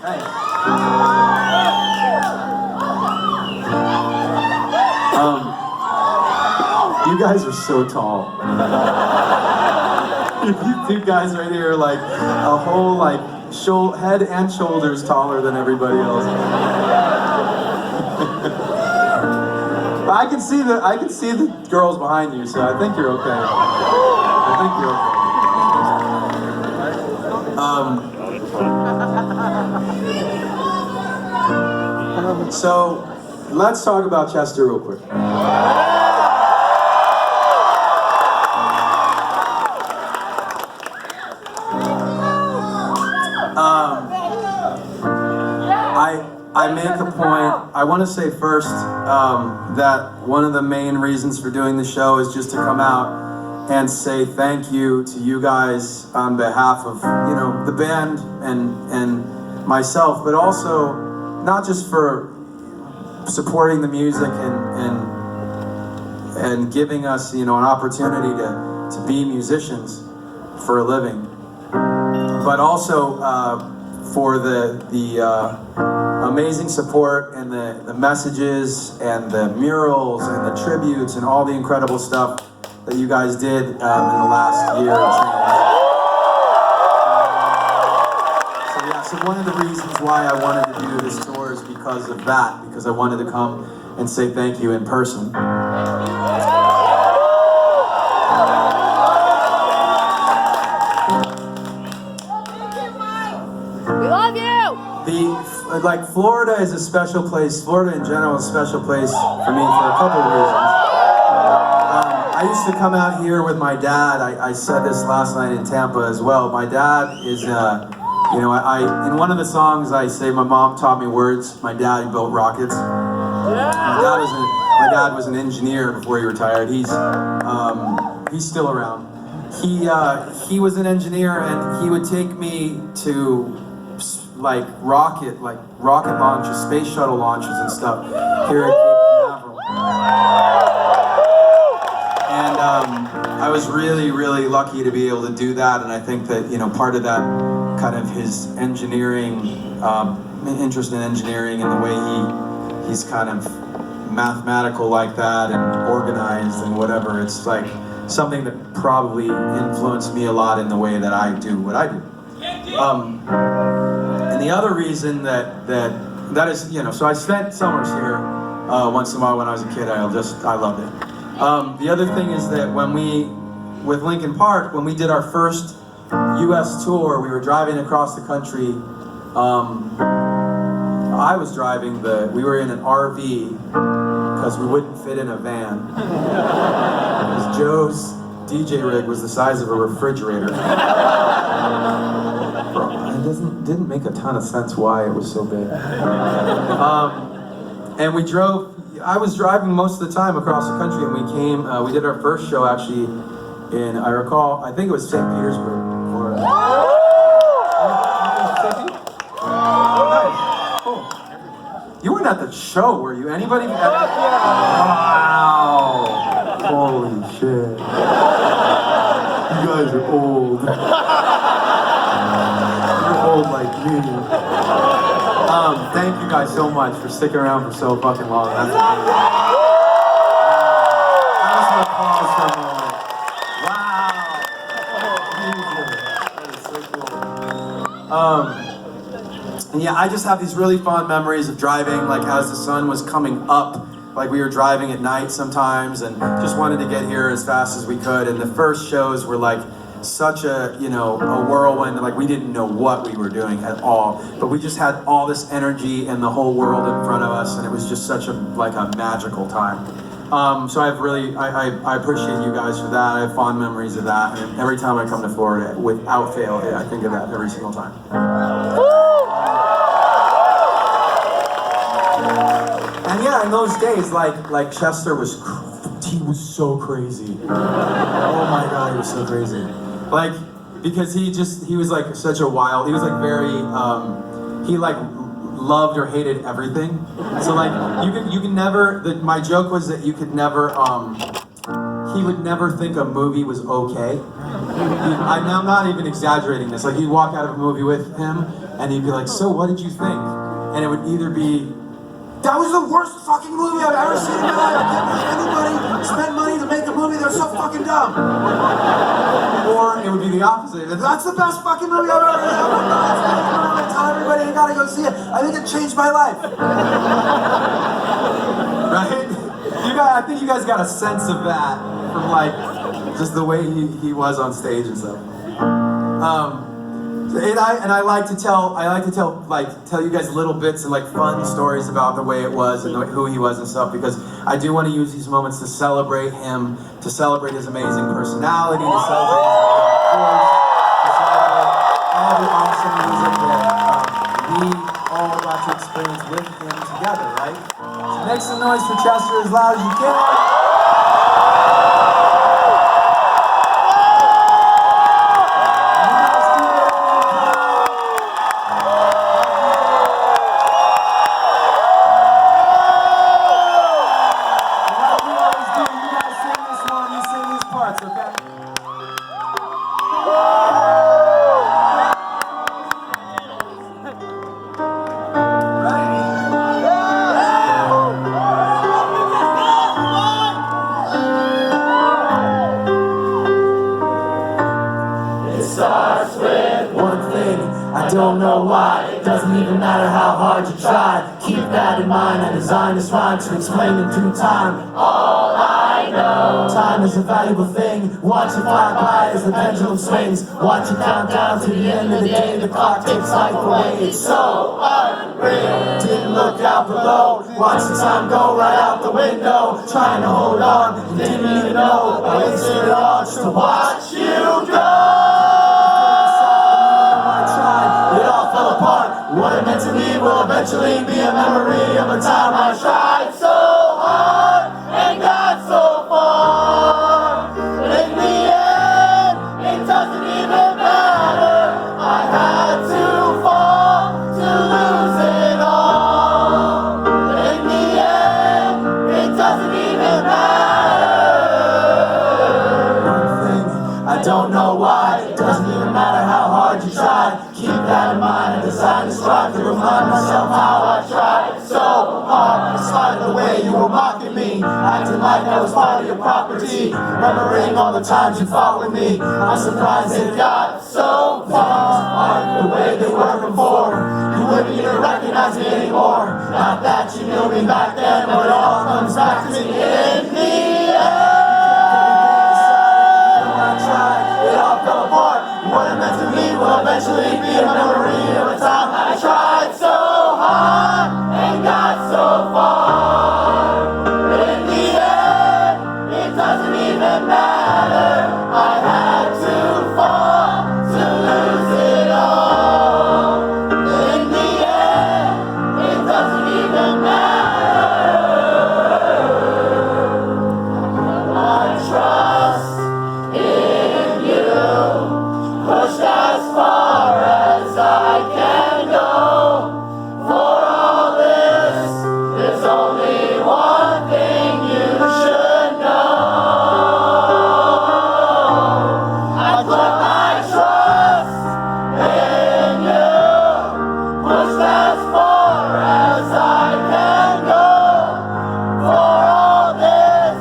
Thanks. You guys are so tall. You two guys right here are like a whole like head and shoulders taller than everybody else. But I can see the girls behind you, so I think you're okay. I think you're okay. So let's talk about Chester real quick. I make a point, I want to say first that one of the main reasons for doing the show is just to come out and say thank you to you guys on behalf of, you know, the band and myself, but also not just for supporting the music and giving us, you know, an opportunity to be musicians for a living, but also for the amazing support and the messages and the murals and the tributes and all the incredible stuff that you guys did in the last year and change. So one of the reasons why I wanted to do this tour is because of that, because I wanted to come and say thank you in person. We love you! Like Florida is a special place. Florida in general is a special place for me for a couple of reasons. I used to come out here with my dad. I said this last night in Tampa as well. My dad is, you know, in one of the songs I say my mom taught me words. My dad built rockets. My dad was an engineer before he retired. He's still around. He was an engineer, and he would take me to like rocket launches, space shuttle launches and stuff here at Cape Canaveral. And I was really, really lucky to be able to do that, and I think that, you know, part of that kind of his engineering, interest in engineering and the way he's kind of mathematical like that and organized and whatever, it's like something that probably influenced me a lot in the way that I do what I do. And the other reason that is, you know, so I spent summers here once in a while when I was a kid. I loved it. The other thing is that with Linkin Park, when we did our first U.S. tour, we were driving across the country. I was driving we were in an RV because we wouldn't fit in a van. Because Joe's DJ rig was the size of a refrigerator. It didn't make a ton of sense why it was so big. And I was driving most of the time across the country, and we did our first show actually in, I think it was St. Petersburg, Florida. Cool. You weren't at the show, were you? Anybody? Wow. Holy shit. You guys are old. Old like me. Thank you guys so much for sticking around for so fucking long. That's amazing. That was applause for a moment. Wow. That is so cool. And yeah, I just have these really fond memories of driving, like as the sun was coming up, like we were driving at night sometimes, and just wanted to get here as fast as we could. And the first shows were like such a, you know, a whirlwind, like we didn't know what we were doing at all, but we just had all this energy and the whole world in front of us, and it was just such a magical time. So I appreciate you guys for that. I have fond memories of that, and every time I come to Florida, without fail, I think of that every single time. And yeah, in those days, like Chester was so crazy. Oh my God, he was so crazy. Like, because he was like such a wild, he was like very, he like loved or hated everything. So like, you can never, my joke was that you could never, he would never think a movie was okay. I'm not even exaggerating this. Like, you'd walk out of a movie with him, and he'd be like, "So, what did you think?" And it would either be, "That was the worst fucking movie I've ever seen in my life. I can't believe anybody spent money to make a movie that was so fucking dumb." Or it would be the opposite. "That's the best fucking movie I've ever seen. Oh my God, I tell everybody you gotta go see it. I think it changed my life." Right? I think you guys got a sense of that from like just the way he was on stage and stuff. And I like to tell you guys little bits and like fun stories about the way it was and who he was and stuff, because I do want to use these moments to celebrate him, to celebrate his amazing personality, to celebrate his voice, to celebrate all the awesome music that we all got to experience with him together, right? So make some noise for Chester as loud as you can. I don't know why, it doesn't even matter how hard you try. Keep that in mind, I designed this rhyme to explain it through time. All I know, time is a valuable thing. Watch it fly by as the pendulum swings. Watch it count down to the end of the day. The clock takes life away, it's so unreal. Didn't look out below, watch the time go right out the window. Trying to hold on, didn't even know I wasted it all just to watch you go. What it meant to me will eventually be a memory of a time I tried so hard and got so far. But in the end, it doesn't even matter. I had to fall to lose it all. But in the end, it doesn't even matter. One thing, I don't know why. It doesn't even matter how hard you try. Keep that in mind, I designed this rhyme to remind myself how I tried so hard. Despite the way you were mocking me, acting like I was part of your property, remembering all the times you fought with me. I'm surprised it got so far. The way they were before, you wouldn't even recognize me anymore. Not that you knew me back then, but it all comes back to me in the end. It all fell apart. What it meant to me will eventually be a memory of a time I tried so hard and got so far. But in the end, it doesn't even matter. I had to fall to lose it all. But in the end, it doesn't even matter. I trust in you. Pushed as far as I can go. For all this, there's only one thing you should know. I put my trust in you. Pushed as far as I can go. For all this,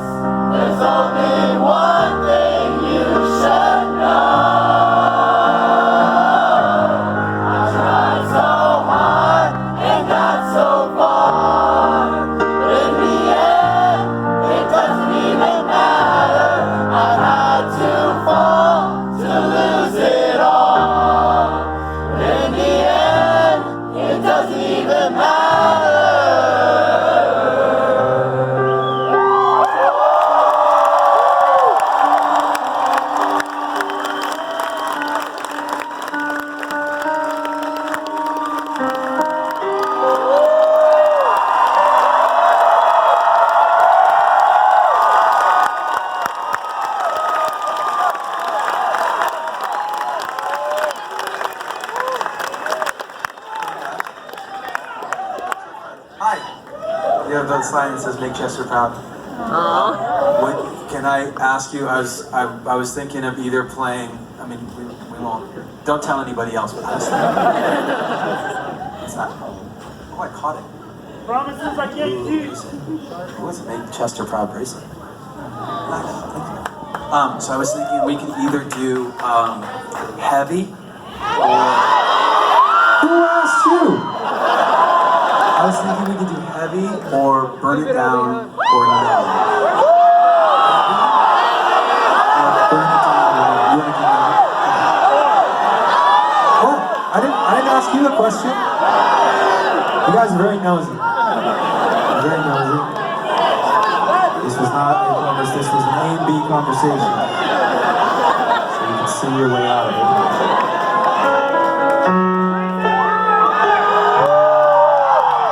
there's only one thing you should know. Hi. You have the sign that says "Make Chester Proud." Can I ask you? I was thinking of either playing I mean, we won't. Don't tell anybody else, but I was What's that? Oh, I caught it. Promises I can't keep. Who was it? Make Chester proud bracelet. So I was thinking we could either do heavy or... Who asked you? I was thinking we could do heavy or burn it down or no. Burn it down or no. You want to keep going? What? I didn't ask you a question. You guys are very nosy. Very nosy. This was not a conversation, this was an A and B conversation. So you can see your way out of it.